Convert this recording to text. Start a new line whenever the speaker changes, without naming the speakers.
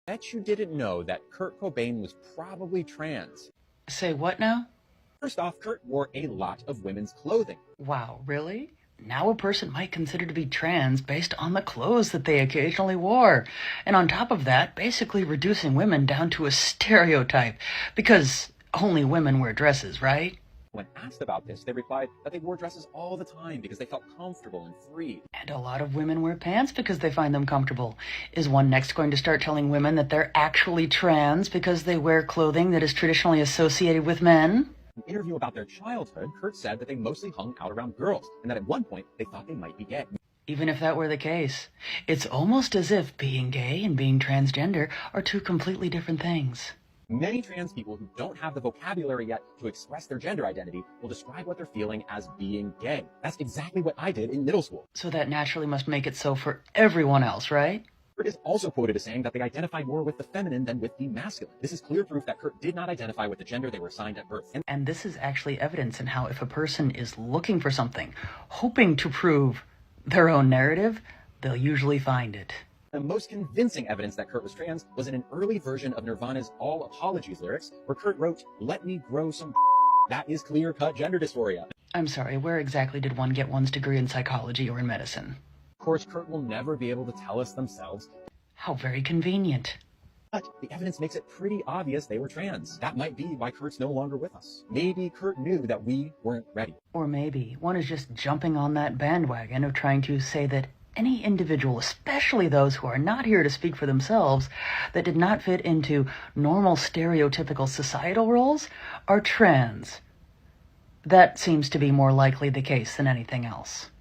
Bet you didn't know that Kurt Cobain was probably trans.
Say what now?
First off, Kurt wore a lot of women's clothing.
Wow, really? Now a person might consider to be trans based on the clothes that they occasionally wore. And on top of that, basically reducing women down to a stereotype. Because only women wear dresses, right?
When asked about this, they replied that they wore dresses all the time because they felt comfortable and free.
And a lot of women wear pants because they find them comfortable. Is one next going to start telling women that they're actually trans because they wear clothing that is traditionally associated with men?
In an interview about their childhood, Kurt said that they mostly hung out around girls and that at one point they thought they might be gay.
Even if that were the case, it's almost as if being gay and being transgender are two completely different things.
Many trans people who don't have the vocabulary yet to express their gender identity will describe what they're feeling as being gay. That's exactly what I did in middle school.
So that naturally must make it so for everyone else, right?
Kurt is also quoted as saying that they identify more with the feminine than with the masculine. This is clear proof that Kurt did not identify with the gender they were assigned at birth.
And this is actually evidence in how if a person is looking for something, hoping to prove their own narrative, they'll usually find it.
The most convincing evidence that Kurt was trans was in an early version of Nirvana's All Apologies lyrics, where Kurt wrote, "Let me grow some." That is clear-cut gender dysphoria.
I'm sorry, where exactly did one get one's degree in psychology or in medicine?
Of course, Kurt will never be able to tell us themselves.
How very convenient.
But the evidence makes it pretty obvious they were trans. That might be why Kurt's no longer with us. Maybe Kurt knew that we weren't ready.
Or maybe one is just jumping on that bandwagon of trying to say that any individual, especially those who are not here to speak for themselves, that did not fit into normal stereotypical societal roles, are trans. That seems to be more likely the case than anything else.